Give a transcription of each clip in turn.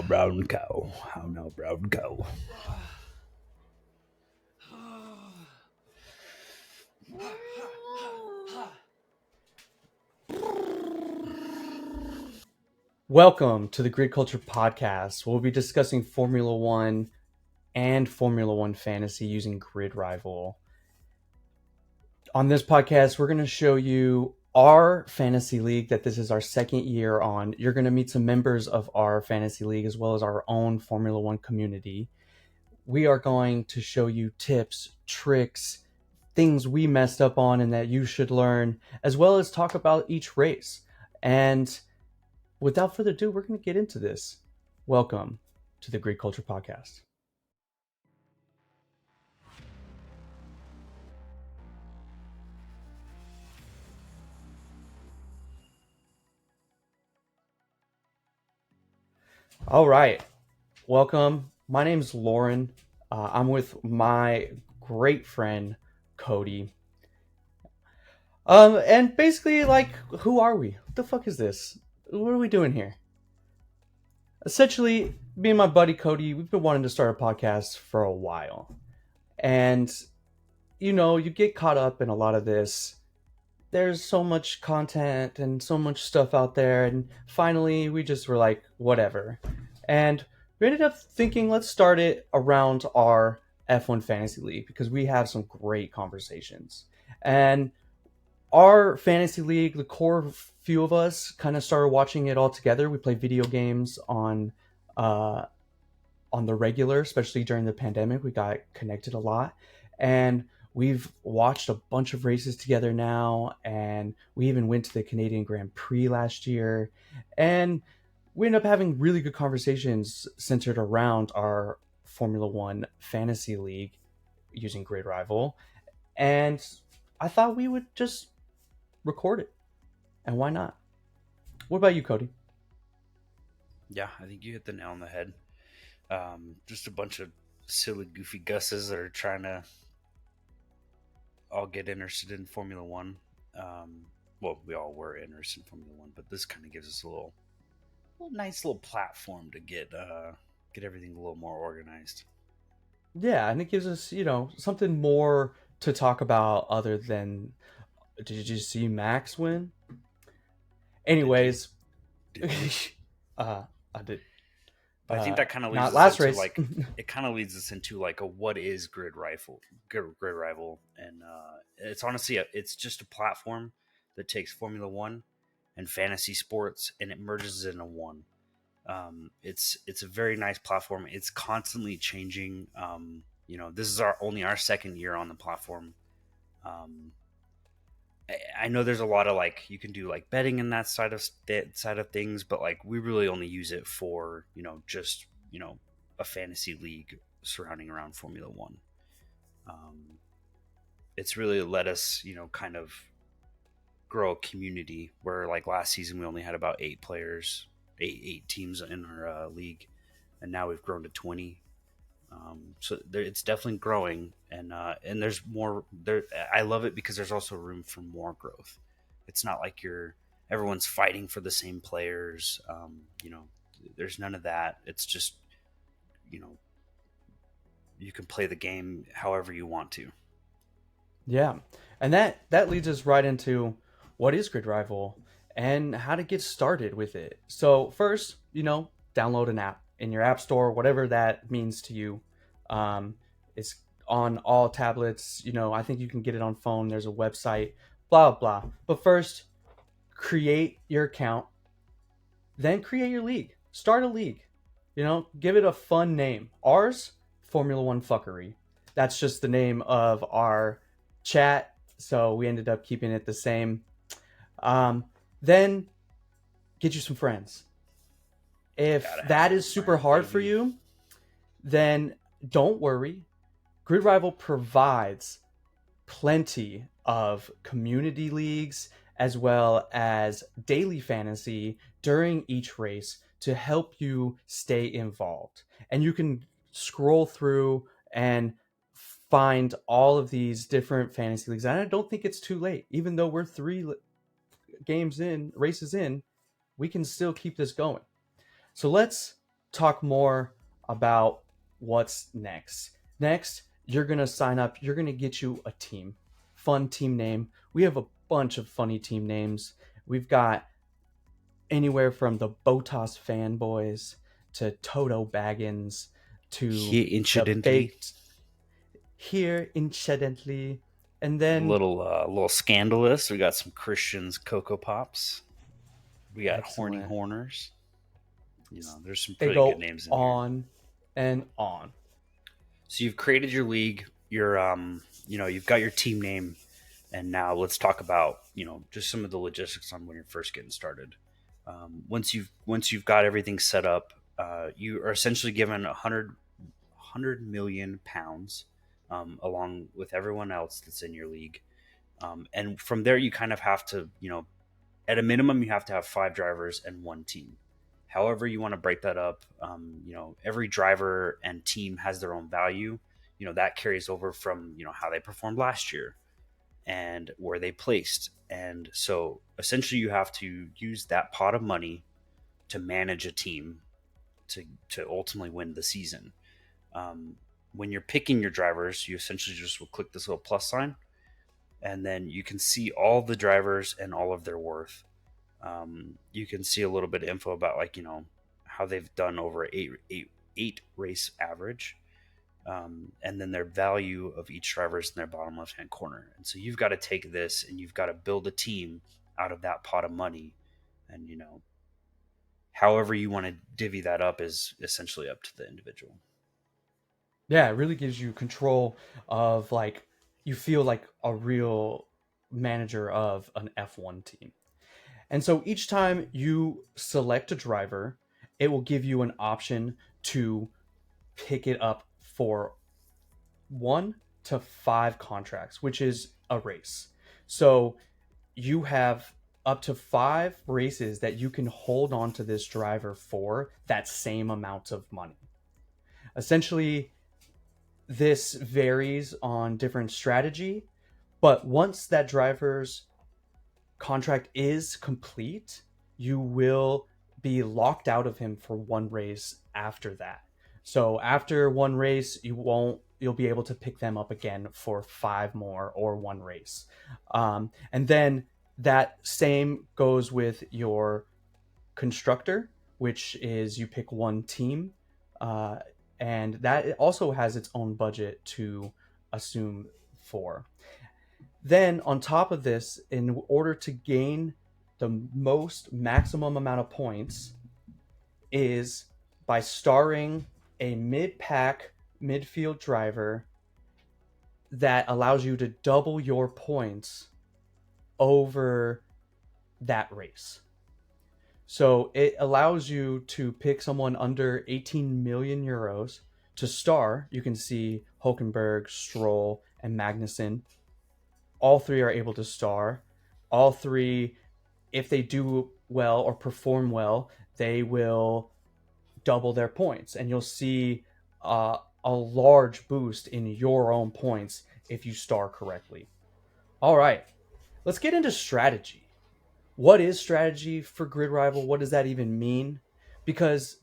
brown cow? How now, brown cow? Welcome to the Grid Culture Podcast. We'll be discussing Formula One and Formula One fantasy using Grid Rival. On this podcast, we're going to show you our fantasy league that this is our second year on. You're going to meet some members of our fantasy league as well as our own Formula One community. We are going to show you tips, tricks, things we messed up on and that you should learn, as well as talk about each race. And without further ado, we're going to get into this. Welcome to the Greek Culture Podcast. All right. Welcome. My name's Lauren. I'm with my great friend, Cody. And basically, who are we? What the fuck is this? What are we doing here? Essentially, me and my buddy Cody, we've been wanting to start a podcast for a while. And, you get caught up in a lot of this. There's so much content and so much stuff out there. And finally, we just were like, whatever. And we ended up thinking, let's start it around our F1 Fantasy League because we have some great conversations. And our fantasy league, the core few of us kind of started watching it all together. We play video games uh, on the regular, especially during the pandemic. We got connected a lot, and we've watched a bunch of races together now. And we even went to the Canadian Grand Prix last year, and we ended up having really good conversations centered around our Formula One fantasy league using Grid Rival. And I thought we would just record it. And why not? What about you, Cody? Yeah, I think you hit the nail on the head. Just a bunch of silly, goofy gusses that are trying to all get interested in Formula One. Well, we all were interested in Formula One, but this kind of gives us a little nice little platform to get everything a little more organized. Yeah, and it gives us, something more to talk about other than did you see Max win? Anyways, Did you? I did. But I think that kind of leads Not us last into race. it kind of leads us into a what is grid rival, and it's honestly it's just a platform that takes Formula One and fantasy sports and it merges it into one. It's a very nice platform. It's constantly changing. This is our second year on the platform. Um, I know there's a lot of you can do betting in that side of things, but we really only use it for just a fantasy league surrounding around Formula One. It's really let us kind of grow a community where last season we only had about eight teams in our league, and now we've grown to 20. It's definitely growing, and there's more there. I love it because there's also room for more growth. It's not like everyone's fighting for the same players. There's none of that. It's just you know you can play the game however you want to. Yeah. And that leads us right into what is Grid Rival and how to get started with it. So first, download an app in your app store, whatever that means to you. It's on all tablets. I think you can get it on phone. There's a website, blah, blah. But first, create your account, then create your league. Start a league. Give it a fun name. Ours, Formula One Fuckery. That's just the name of our chat, so we ended up keeping it the same. Then get you some friends. If that is super hard for you, then don't worry. Grid Rival provides plenty of community leagues as well as daily fantasy during each race to help you stay involved. And you can scroll through and find all of these different fantasy leagues. And I don't think it's too late. Even though we're races in, we can still keep this going. So let's talk more about what's next. Next, you're going to sign up, you're going to get you a team. Fun team name. We have a bunch of funny team names. We've got anywhere from the Botas fanboys to Toto Baggins to Here, the incidentally, baked here incidentally, and a then little scandalous. We got some Christians Cocoa Pops. We got Horny excellent. Horners. There's some They pretty good go names in here. on and on. So you've created your league. You've got your team name, and now let's talk about just some of the logistics on when you're first getting started. Once you've got everything set up, you are essentially given a hundred million pounds, along with everyone else that's in your league. And from there, you kind of have to, at a minimum, you have to have five drivers and one team. However, you want to break that up, every driver and team has their own value. That carries over from how they performed last year and where they placed. And so essentially, you have to use that pot of money to manage a team to ultimately win the season. Um, when you're picking your drivers, you essentially just will click this little plus sign, and then you can see all the drivers and all of their worth. You can see a little bit of info about how they've done over eight race average, and then their value of each driver is in their bottom left hand corner. And so you've got to take this and you've got to build a team out of that pot of money, and however you want to divvy that up is essentially up to the individual. Yeah, it really gives you control of like you feel like a real manager of an F1 team. And so each time you select a driver, it will give you an option to pick it up for 1 to 5 contracts, which is a race. So you have up to 5 races that you can hold on to this driver for that same amount of money. Essentially, this varies on different strategy, but once that driver's contract is complete, you will be locked out of him for 1 race after that. So after 1 race, you'll be able to pick them up again for 5 more or 1 race. And then that same goes with your constructor, which is you pick one team, uh, and that also has its own budget to assume for. Then, on top of this, in order to gain the most maximum amount of points, is by starring a mid pack midfield driver that allows you to double your points over that race. So it allows you to pick someone under 18 million euros to star. You can see Hulkenberg, Stroll, and Magnussen. All three are able to star. All three, if they do well or perform well, they will double their points. And you'll see a large boost in your own points if you star correctly. All right, let's get into strategy. What is strategy for Grid Rival? What does that even mean? Because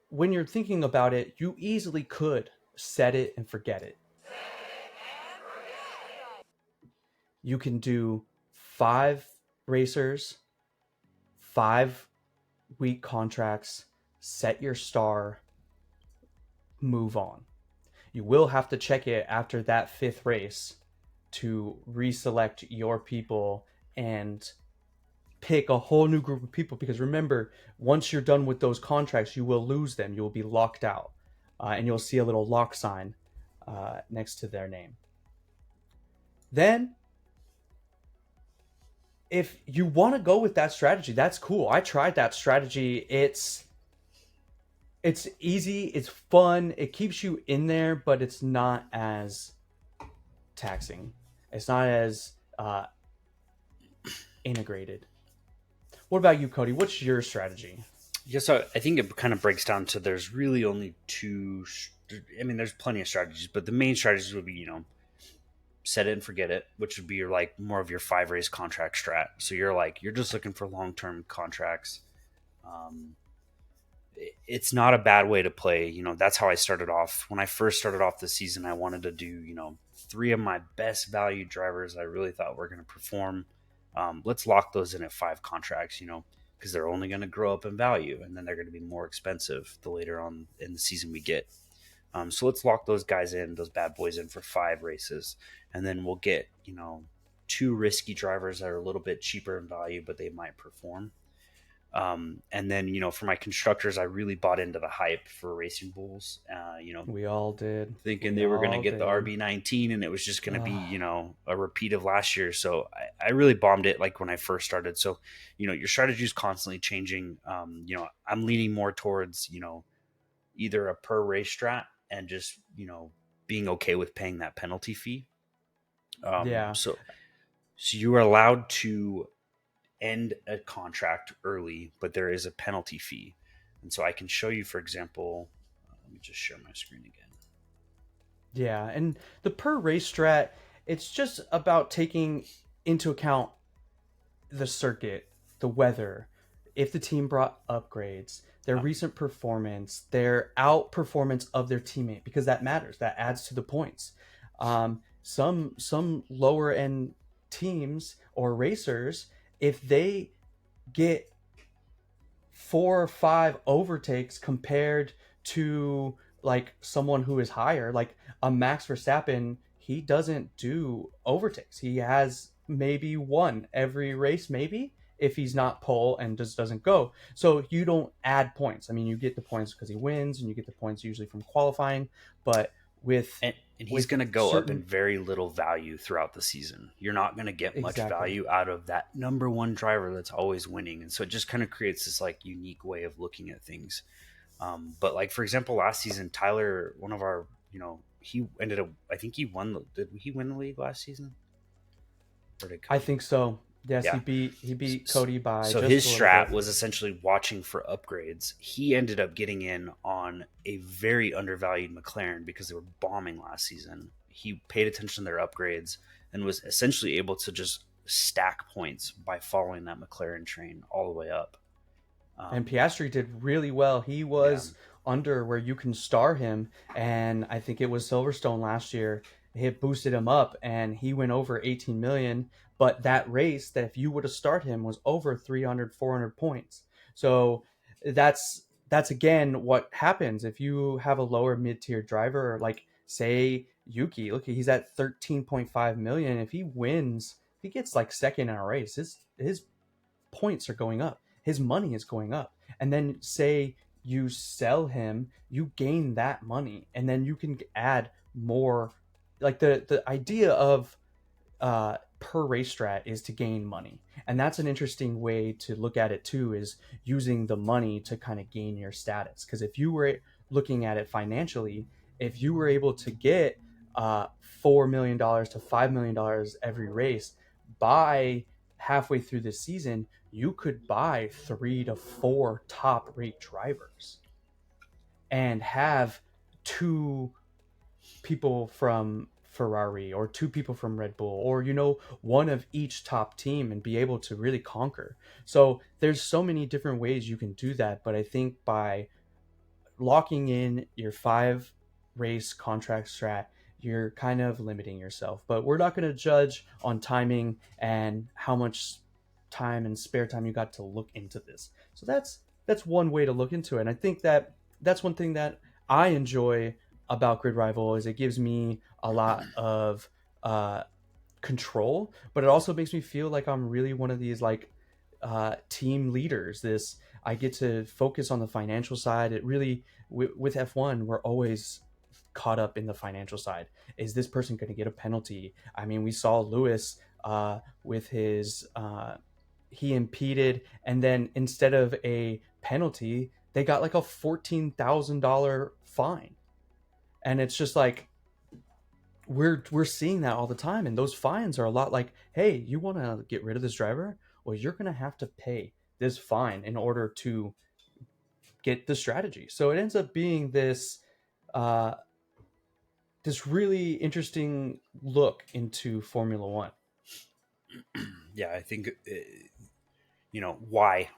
when you're thinking about it, you easily could set it and forget it. You can do 5 racers, 5 week contracts, set your star, move on. You will have to check it after that 5th race to reselect your people and pick a whole new group of people, because remember, once you're done with those contracts, you will lose them. You will be locked out, and you'll see a little lock sign next to their name. Then, if you want to go with that strategy, that's cool. I tried that strategy. It's easy, it's fun, it keeps you in there, but it's not as taxing. It's not as integrated. What about you, Cody? What's your strategy? Yeah, so I think it kind of breaks down to there's really only two. I mean, there's plenty of strategies, but the main strategies would be set it and forget it, which would be your like more of your 5 race contract strat. So you're just looking for long term contracts. Um, it's not a bad way to play. That's how I started off. When I first started off the season, I wanted to do, three of my best value drivers I really thought were going to perform. Let's lock those in at 5 contracts, because they're only going to grow up in value and then they're going to be more expensive the later on in the season we get. So let's lock those guys in, those bad boys in for 5 races. And then we'll get, two risky drivers that are a little bit cheaper in value, but they might perform. And then, for my constructors, I really bought into the hype for Racing Bulls, We all did. thinking We they were going to all get the did. RB19 and it was just going to be, Ugh. a repeat of last year. So I really bombed it like when I first started. So, your strategy is constantly changing. I'm leaning more towards, either a per race strat and just, being okay with paying that penalty fee. Um, Yeah. so, so you are allowed to end a contract early, but there is a penalty fee. And so I can show you, for example, let me just share my screen again. Yeah, and the per race strat, it's just about taking into account the circuit, the weather, if the team brought upgrades, their Um, recent performance, their outperformance of their teammate, because that matters. That adds to the points. Some lower end teams or racers, if they get 4 or 5 overtakes compared to like someone who is higher, like a Max Verstappen, he doesn't do overtakes. He has maybe one every race, maybe if he's not pole and just doesn't go. So you don't add points. I mean, you get the points because he wins, and you get the points usually from qualifying. But with and he's with going to go up in certain very little value throughout the season. You're not going to get much exactly, value out of that number one driver that's always winning. And so it just kind of creates this like unique way of looking at things. But like, for example, last season, Tyler, one of our, he ended up, I think he won. Did he win the league last season? Or did I Cody? think so. Yes, Yeah. he beat Cody by So his just a little strat bit. was essentially watching for upgrades. He ended up getting in on a very undervalued McLaren because they were bombing last season. He paid attention to their upgrades and was essentially able to just stack points by following that McLaren train all the way up. And Um, Piastri did really well. He yeah, was under where you can star him, and I think it was Silverstone last year. It boosted him up, and he went over 18 million. But that race, that if you would have started him, was over 300, 400 points. So that's again what happens if you have a lower mid tier driver, like say Yuki. Look, he's at 13.5 million. If he wins, if he gets like second in a race, his points are going up. His money is going up. And then say you sell him, you gain that money, and then you can add more. Like the idea of per race strat is to gain money, and that's an interesting way to look at it too. Is using the money to kind of gain your status. Because if you were looking at it financially, if you were able to get $4 million to $5 million every race by halfway through the season, you could buy 3 to 4 top rate drivers and have two people from Ferrari or two people from Red Bull, or one of each top team, and be able to really conquer. So there's so many different ways you can do that, but I think by locking in your 5 race contract strat, you're kind of limiting yourself. But we're not going to judge on timing and how much time and spare time you got to look into this. So that's one way to look into it. And I think that's one thing that I enjoy about Grid Rival is it gives me a lot of uh, control, but it also makes me feel like I'm really one of these like team leaders. This I get to focus on the financial side. It really with F1 we're always caught up in the financial side. Is this person going to get a penalty? I mean, we saw Lewis with his he impeded, and then instead of a penalty, they got like a $14,000 fine, and it's just like we're seeing that all the time, and those fines are a lot like, hey, you want to get rid of this driver, well, you're going to have to pay this fine in order to get the strategy. So it ends up being uh this really interesting look into Formula One. yeah. I think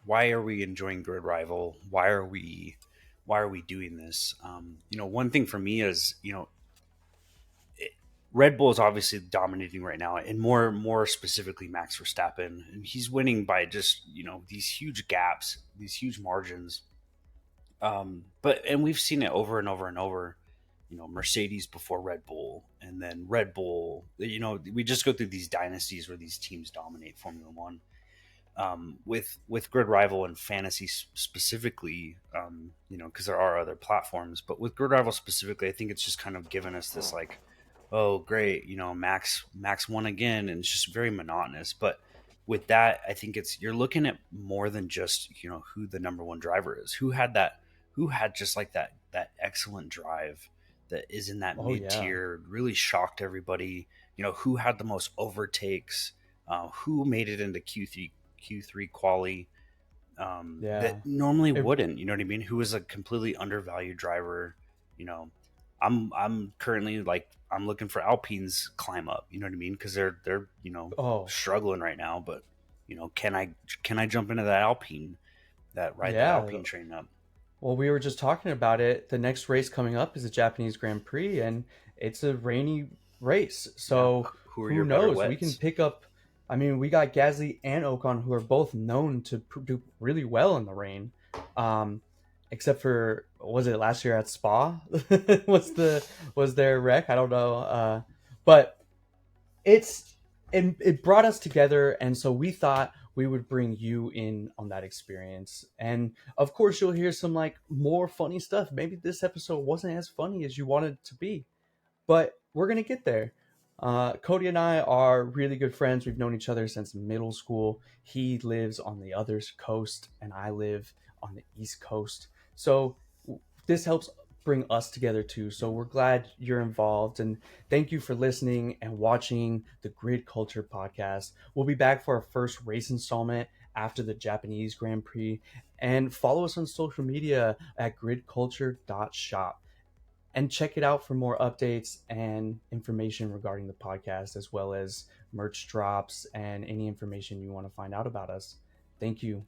why are we enjoying Grid Rival? Why are we why are we doing this? One thing for me is, it, Red Bull is obviously dominating right now, and more specifically Max Verstappen, and he's winning by just these huge gaps, these huge margins. But and we've seen it over and over and over. Mercedes before Red Bull, and then Red Bull. We just go through these dynasties where these teams dominate Formula One. With Grid Rival and Fantasy specifically, because there are other platforms, but with Grid Rival specifically, I think it's just kind of given us this like, oh great, Max won again, and it's just very monotonous. But with that, I think it's you're looking at more than just who the number one driver is, who had just like that excellent drive that is in that Oh mid yeah, tier, really shocked everybody. Who had the most overtakes, who made it into Q3 quali, yeah. that normally It, wouldn't. You know what I mean? Who is a completely undervalued driver. You know, I'm currently like I'm looking for Alpine's climb up. You know what I mean? Because they're oh struggling right now. But can I jump into that Alpine, that ride that yeah. Alpine train up? Well, we were just talking about it. The next race coming up is a Japanese Grand Prix, and it's a rainy race. Yeah. So Who are who your better knows? We can wets? pick up. I mean, we got Gasly and Ocon, who are both known to do really well in the rain. Um, except for was it last year at Spa? Was their wreck? I don't know. But it's it brought us together, and so we thought we would bring you in on that experience. And of course you'll hear some like more funny stuff. Maybe this episode wasn't as funny as you wanted it to be, but we're gonna get there. Cody and I are really good friends. We've known each other since middle school. He lives on the other coast and I live on the east coast, so this helps bring us together too. So we're glad you're involved, and thank you for listening and watching the Grid Culture podcast. We'll be back for our first race installment after the Japanese Grand Prix, and follow us on social media at gridculture.shop and check it out for more updates and information regarding the podcast, as well as merch drops and any information you want to find out about us. Thank you.